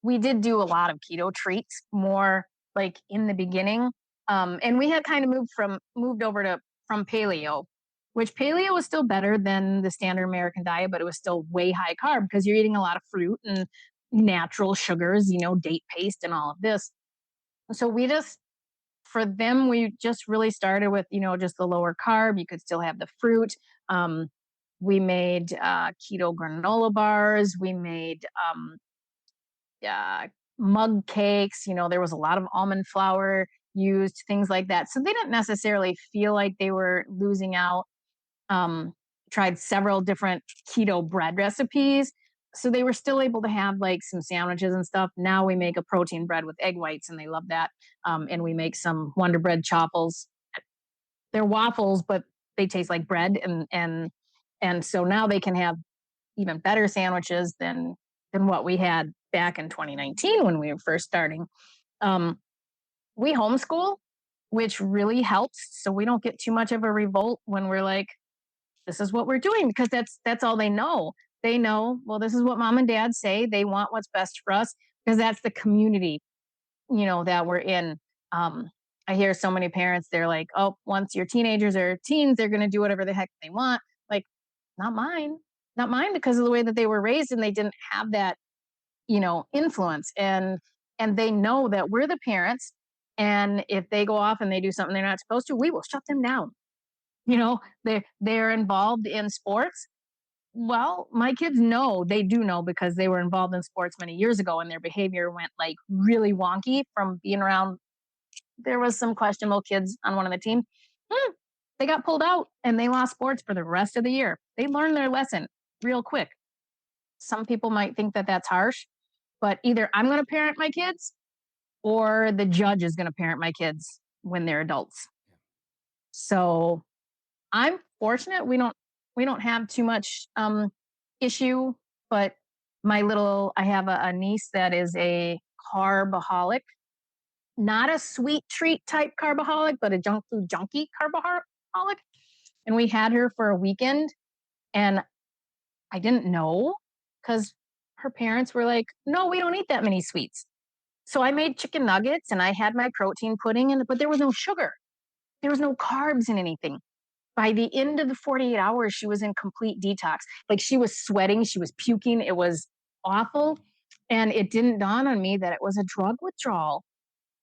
do a lot of keto treats more, like in the beginning. And we had kind of moved over to from paleo, which paleo was still better than the standard American diet, but it was still way high carb, because you're eating a lot of fruit and natural sugars, date paste and all of this. So for them, we just really started with, just the lower carb. You could still have the fruit. Um, we made keto granola bars. We made uh, mug cakes. There was a lot of almond flour used, things like that. So they didn't necessarily feel like they were losing out. Um, Tried several different keto bread recipes. So they were still able to have like some sandwiches and stuff. Now we make a protein bread with egg whites, and they love that. And we make some Wonder Bread chopples. They're waffles, but they taste like bread, and so now they can have even better sandwiches than what we had back in 2019 when we were first starting. Um, we homeschool, which really helps, so we don't get too much of a revolt when we're like this is what we're doing, because that's all they know. They know, well, this is what mom and dad say. They want what's best for us, because that's the community, that we're in. Um, I hear so many parents, they're like, oh, once your teenagers are teens, they're going to do whatever the heck they want. Like, not mine, not mine, because of the way that they were raised, and they didn't have that, influence. And they know that we're the parents. And if they go off and they do something they're not supposed to, we will shut them down. They're involved in sports. Well, my kids know, they do know, because they were involved in sports many years ago, and their behavior went like really wonky from being around. There was some questionable kids on one of the teams. They got pulled out and they lost sports for the rest of the year. They learned their lesson real quick. Some people might think that that's harsh, but either I'm going to parent my kids, or the judge is going to parent my kids when they're adults. So I'm fortunate we don't have too much issue, but I have a niece that is a carbaholic, not a sweet treat type carbaholic, but a junk food junkie carbaholic. And we had her for a weekend, and I didn't know, because her parents were like, no, we don't eat that many sweets. So I made chicken nuggets and I had my protein pudding, but there was no sugar. There was no carbs in anything. By the end of the 48 hours, she was in complete detox. Like, she was sweating, she was puking. It was awful. And it didn't dawn on me that it was a drug withdrawal.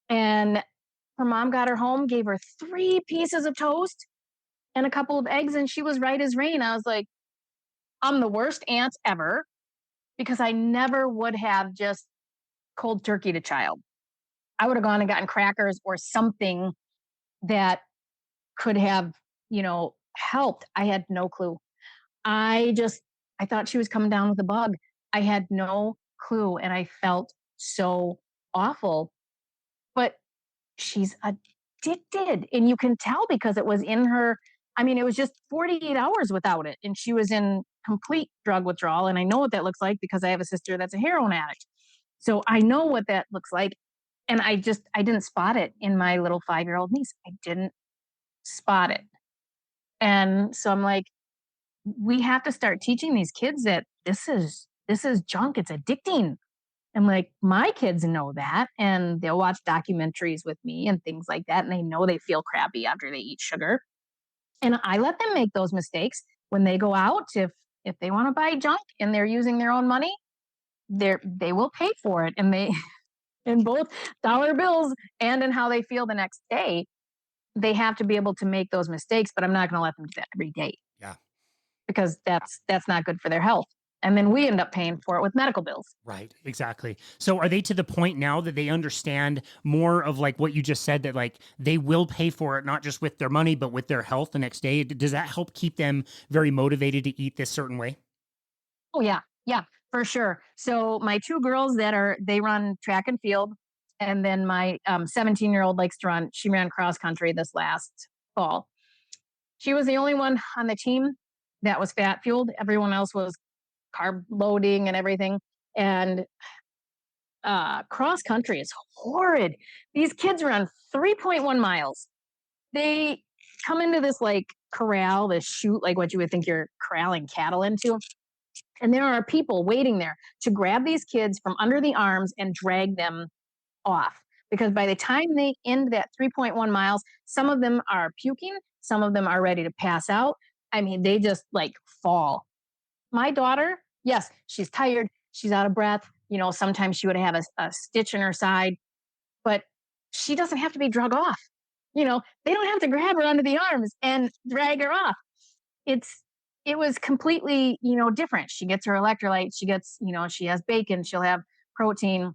And her mom got her home, gave her 3 pieces of toast and a couple of eggs, and she was right as rain. I was like, I'm the worst aunt ever, because I never would have just cold turkeyed a child. I would have gone and gotten crackers or something that could have, helped. I had no clue. I thought she was coming down with a bug. I had no clue, and I felt so awful. But she's addicted, and you can tell, because it was in her. I mean, it was just 48 hours without it, and she was in complete drug withdrawal. And I know what that looks like, because I have a sister that's a heroin addict. So I know what that looks like. And I didn't spot it in my little 5-year-old niece. I didn't spot it. And so I'm like, we have to start teaching these kids that this is junk. It's addicting. And like, my kids know that, and they'll watch documentaries with me and things like that. And they know they feel crappy after they eat sugar. And I let them make those mistakes when they go out. If they want to buy junk and they're using their own money, they will pay for it. And they, in both dollar bills and in how they feel the next day, they have to be able to make those mistakes. But I'm not going to let them do that every day. Yeah. Because that's not good for their health. And then we end up paying for it with medical bills. Right. Exactly. So are they to the point now that they understand more of like what you just said, that like they will pay for it, not just with their money, but with their health the next day? Does that help keep them very motivated to eat this certain way? Oh yeah. Yeah, for sure. So my 2 girls they run track and field. And then my 17-year-old she ran cross country this last fall. She was the only one on the team that was fat fueled. Everyone else was carb loading and everything. And cross country is horrid. These kids run 3.1 miles. They come into this like corral, this chute, like what you would think you're corralling cattle into. And there are people waiting there to grab these kids from under the arms and drag them off. Because by the time they end that 3.1 miles, some of them are puking, some of them are ready to pass out. I mean, they just like fall. My daughter, yes, she's tired, she's out of breath. Sometimes she would have a stitch in her side, but she doesn't have to be drug off. They don't have to grab her under the arms and drag her off. It was completely, different. She gets her electrolytes, she gets, she has bacon, she'll have protein.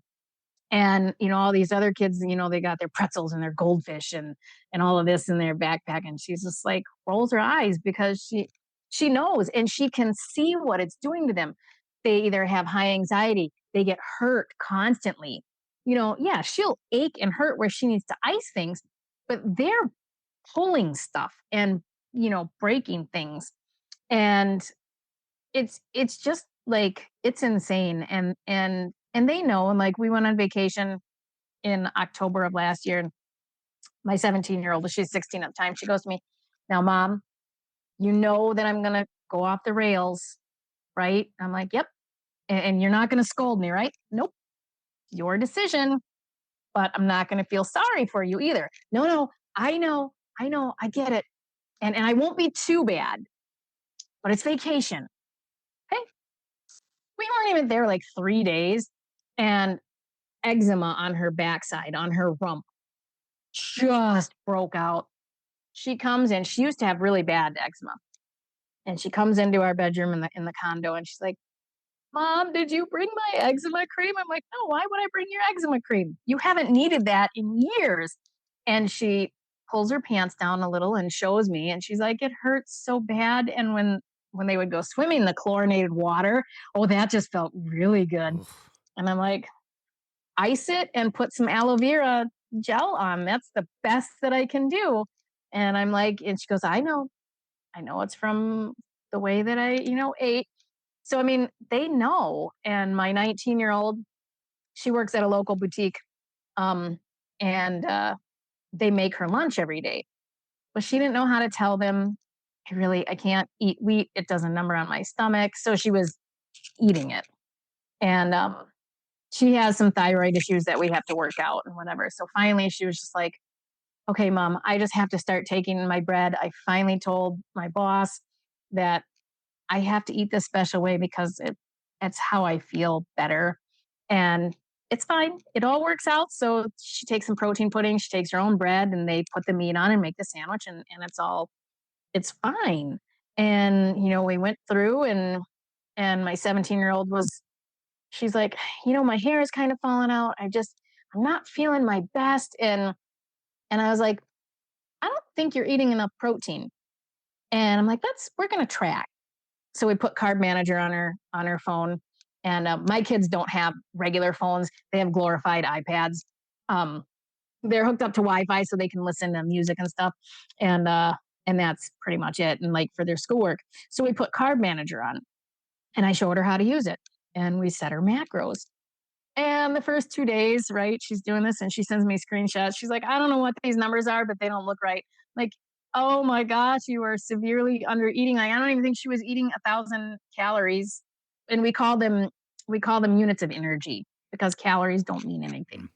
And, all these other kids, they got their pretzels and their goldfish and all of this in their backpack. And she's just like rolls her eyes, because she knows, and she can see what it's doing to them. They either have high anxiety, they get hurt constantly. Yeah, she'll ache and hurt where she needs to ice things, but they're pulling stuff and, breaking things. And it's just like, it's insane. And they know. And like, we went on vacation in October of last year, and my 17-year-old, she's 16 at the time, she goes to me, now mom, You know that I'm going to go off the rails, right? I'm like, yep. And you're not going to scold me, right? Nope. Your decision, but I'm not going to feel sorry for you either. No, no, I know, I get it. And I won't be too bad, but it's vacation. Okay. We weren't even there like 3 days, and eczema on her backside, on her rump, just broke out. She comes in, she used to have really bad eczema. And she comes into our bedroom in the condo and she's like, Mom, did you bring my eczema cream? I'm like, no, why would I bring your eczema cream? You haven't needed that in years. And she pulls her pants down a little and shows me. And she's like, it hurts so bad. And when they would go swimming, the chlorinated water, oh, that just felt really good. Oof. And I'm like, ice it and put some aloe vera gel on. That's the best that I can do. And I'm like, and she goes, I know it's from the way that I, ate. So, I mean, they know. And my 19-year-old, she works at a local boutique, um, and they make her lunch every day. But she didn't know how to tell them, I can't eat wheat. It does a number on my stomach. So she was eating it. And she has some thyroid issues that we have to work out and whatever. So finally, she was just like, okay, Mom, I just have to start taking my bread. I finally told my boss that I have to eat this special way because it's how I feel better. And it's fine. It all works out. So she takes some protein pudding, she takes her own bread, and they put the meat on and make the sandwich, and it's fine. And we went through, and my 17-year-old she's like, my hair is kind of falling out. I'm not feeling my best. And I was like, I don't think you're eating enough protein. And I'm like, we're gonna track. So we put Carb Manager on her phone, and my kids don't have regular phones; they have glorified iPads. Um, they're hooked up to Wi-Fi, so they can listen to music and stuff, and that's pretty much it. And like for their schoolwork, so we put Carb Manager on, and I showed her how to use it, and we set her macros. And the first 2 days, right, she's doing this and she sends me screenshots. She's like, I don't know what these numbers are, but they don't look right. Like, oh my gosh, you are severely under eating. Like, I don't even think she was eating 1,000 calories. And we call them units of energy because calories don't mean anything.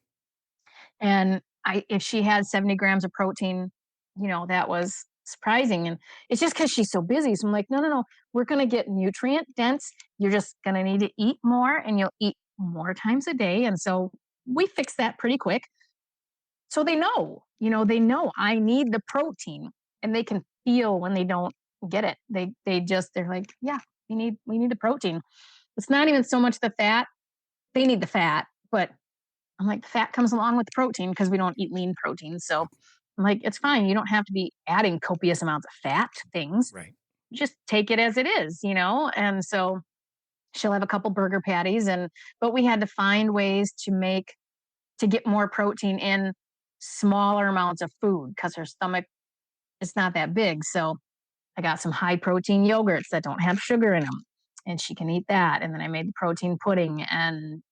And if she had 70 grams of protein, that was surprising. And it's just because she's so busy. So I'm like, no, no, no, we're going to get nutrient dense. You're just going to need to eat more, and you'll eat more times a day. And so we fix that pretty quick. So they know I need the protein, and they can feel when they don't get it. They're like, yeah, we need the protein. It's not even so much the fat. They need the fat, but I'm like, the fat comes along with the protein because we don't eat lean protein. So I'm like, it's fine. You don't have to be adding copious amounts of fat to things. Right. Just take it as it is. And so she'll have a couple burger patties, but we had to find ways to get more protein in smaller amounts of food because her stomach is not that big. So I got some high protein yogurts that don't have sugar in them, and she can eat that. And then I made the protein pudding and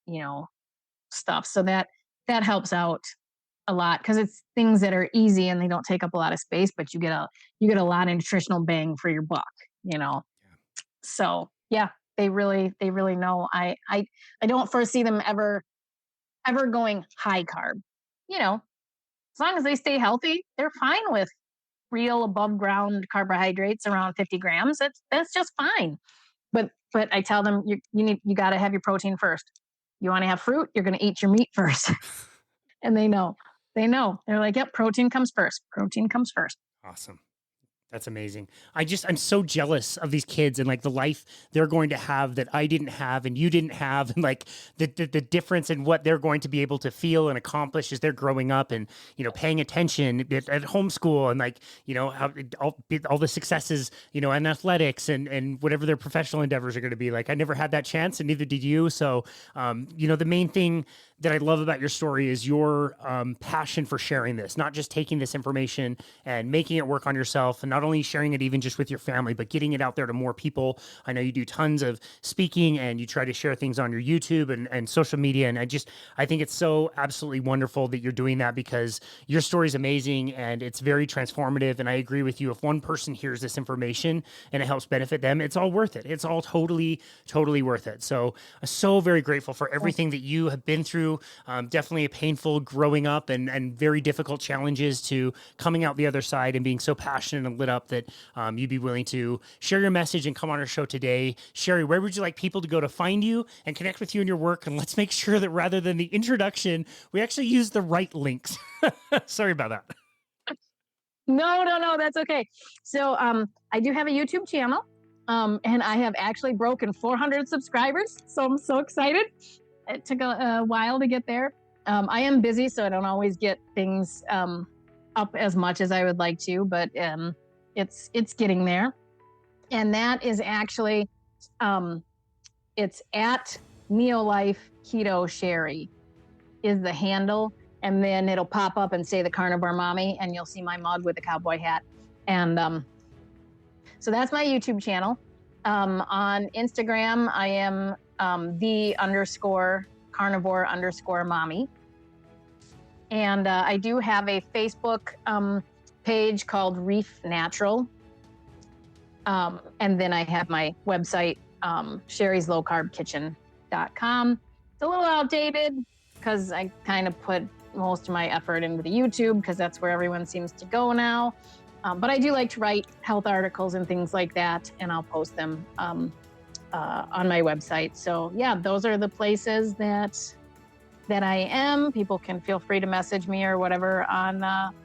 stuff. So that helps out a lot because it's things that are easy and they don't take up a lot of space, but you get a lot of nutritional bang for your buck. Yeah. So yeah, they really know. I don't foresee them ever going high carb. As long as they stay healthy, they're fine with real above ground carbohydrates around 50 grams. That's just fine. But I tell them you got to have your protein first. You want to have fruit, you're going to eat your meat first. And they know. They're like, yep, protein comes first. Protein comes first. Awesome. That's amazing. I'm so jealous of these kids and like the life they're going to have that I didn't have and you didn't have, and like the difference in what they're going to be able to feel and accomplish as they're growing up and, paying attention at homeschool and like, how all the successes, in athletics and whatever their professional endeavors are going to be like. I never had that chance and neither did you. So, the main thing that I love about your story is your passion for sharing this, not just taking this information and making it work on yourself, and not only sharing it even just with your family, but getting it out there to more people. I know you do tons of speaking and you try to share things on your YouTube and social media. And I think it's so absolutely wonderful that you're doing that, because your story is amazing and it's very transformative. And I agree with you. If one person hears this information and it helps benefit them, it's all worth it. It's all totally, totally worth it. So I'm so very grateful for everything that you have been through. Definitely a painful growing up and very difficult challenges to coming out the other side and being so passionate and lit up that you'd be willing to share your message and come on our show today. Shari, where would you like people to go to find you and connect with you and your work? And let's make sure that rather than the introduction, we actually use the right links. Sorry about that. No, that's okay. So I do have a YouTube channel, and I have actually broken 400 subscribers. So I'm so excited. It took a while to get there. I am busy, so I don't always get things up as much as I would like to, but it's getting there. And that is actually, it's at Neolife Keto Shari is the handle. And then it'll pop up and say the Carnivore Mommy, and you'll see my mug with the cowboy hat. And so that's my YouTube channel. On Instagram, I am _carnivore_mommy. And I do have a Facebook page called Reif Natural. And then I have my website, sharislowcarbkitchen.com. It's a little outdated because I kind of put most of my effort into the YouTube because that's where everyone seems to go now. But I do like to write health articles and things like that, and I'll post them on my website. So yeah, those are the places that I am. People can feel free to message me or whatever on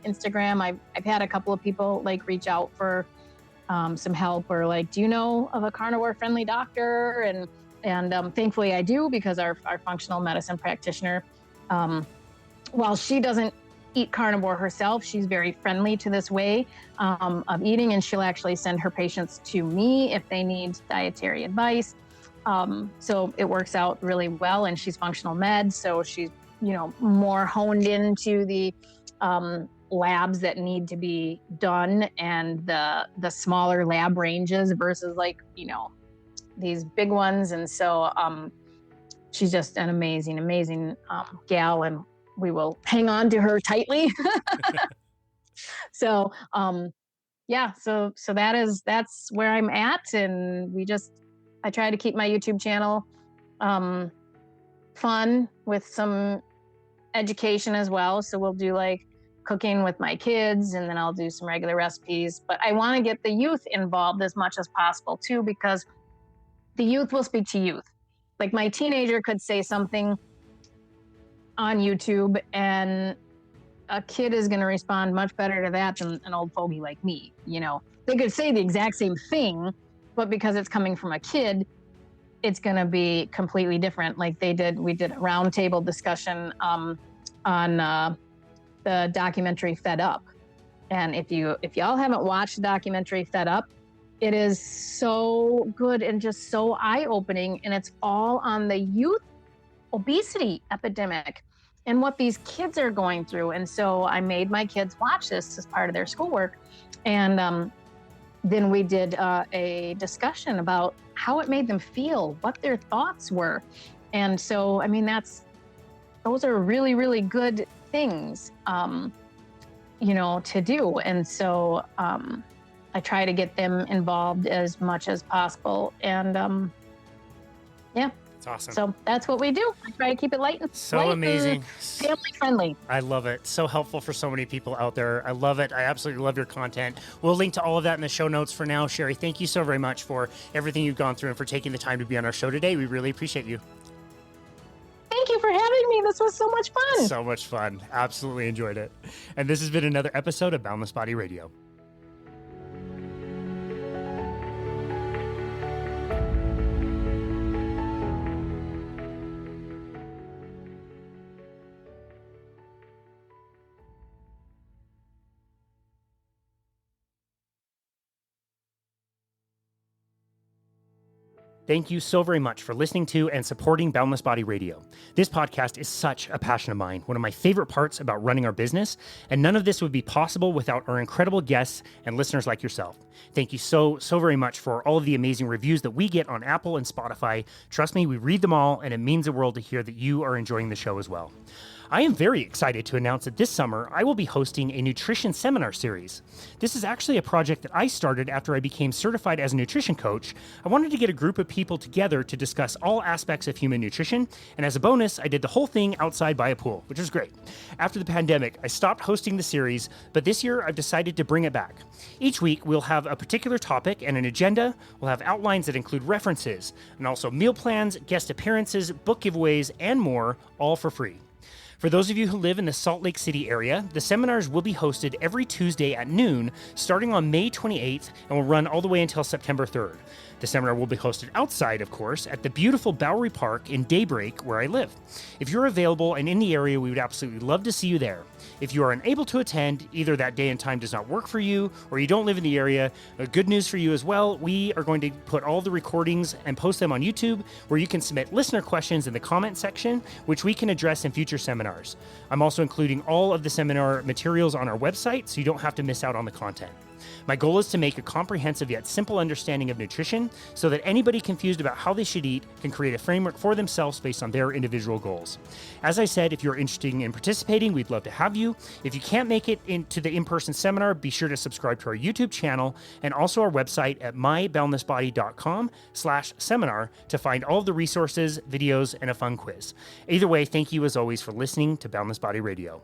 Instagram. I've had a couple of people like reach out for some help, or like, do you know of a carnivore friendly doctor? And thankfully I do, because our functional medicine practitioner, while she doesn't eat carnivore herself, she's very friendly to this way of eating, and she'll actually send her patients to me if they need dietary advice. So it works out really well, and she's functional med, so she's, more honed into the labs that need to be done, and the smaller lab ranges versus like, these big ones. And so she's just an amazing gal, and we will hang on to her tightly. So yeah, so that's where I'm at. And I try to keep my YouTube channel fun with some education as well. So we'll do like cooking with my kids, and then I'll do some regular recipes. But I want to get the youth involved as much as possible too, because the youth will speak to youth. Like my teenager could say something on YouTube, and a kid is going to respond much better to that than an old fogey like me. They could say the exact same thing, but because it's coming from a kid, it's going to be completely different. Like we did a roundtable discussion on the documentary Fed Up. And if y'all haven't watched the documentary Fed Up, it is so good and just so eye-opening. And it's all on the youth obesity epidemic and what these kids are going through. And so I made my kids watch this as part of their schoolwork. And then we did a discussion about how it made them feel, what their thoughts were. And so, those are really, really good things, to do. And so I try to get them involved as much as possible. And yeah. It's awesome. So that's what we do. I try to keep it light so amazing, family friendly. I love it. So helpful for so many people out there. I love it. I absolutely love your content. We'll link to all of that in the show notes for now. Shari, thank you so very much for everything you've gone through and for taking the time to be on our show today. We really appreciate you. Thank you for having me. This was so much fun. So much fun. Absolutely enjoyed it. And this has been another episode of Boundless Body Radio. Thank you so very much for listening to and supporting Boundless Body Radio. This podcast is such a passion of mine, one of my favorite parts about running our business, and none of this would be possible without our incredible guests and listeners like yourself. Thank you so very much for all of the amazing reviews that we get on Apple and Spotify. Trust me, we read them all, and it means the world to hear that you are enjoying the show as well. I am very excited to announce that this summer I will be hosting a nutrition seminar series. This is actually a project that I started after I became certified as a nutrition coach. I wanted to get a group of people together to discuss all aspects of human nutrition, and as a bonus, I did the whole thing outside by a pool, which was great. After the pandemic, I stopped hosting the series, but this year I've decided to bring it back. Each week, we'll have a particular topic and an agenda. We'll have outlines that include references, and also meal plans, guest appearances, book giveaways, and more, all for free. For those of you who live in the Salt Lake City area, the seminars will be hosted every Tuesday at noon, starting on May 28th, and will run all the way until September 3rd. The seminar will be hosted outside, of course, at the beautiful Bowery Park in Daybreak, where I live. If you're available and in the area, we would absolutely love to see you there. If you are unable to attend, either that day and time does not work for you, or you don't live in the area, good news for you as well, we are going to put all the recordings and post them on YouTube, where you can submit listener questions in the comment section, which we can address in future seminars. I'm also including all of the seminar materials on our website, so you don't have to miss out on the content. My goal is to make a comprehensive yet simple understanding of nutrition so that anybody confused about how they should eat can create a framework for themselves based on their individual goals. As I said, if you're interested in participating, we'd love to have you. If you can't make it into the in-person seminar, be sure to subscribe to our YouTube channel and also our website at myboundlessbody.com/seminar to find all of the resources, videos, and a fun quiz. Either way, thank you as always for listening to Boundless Body Radio.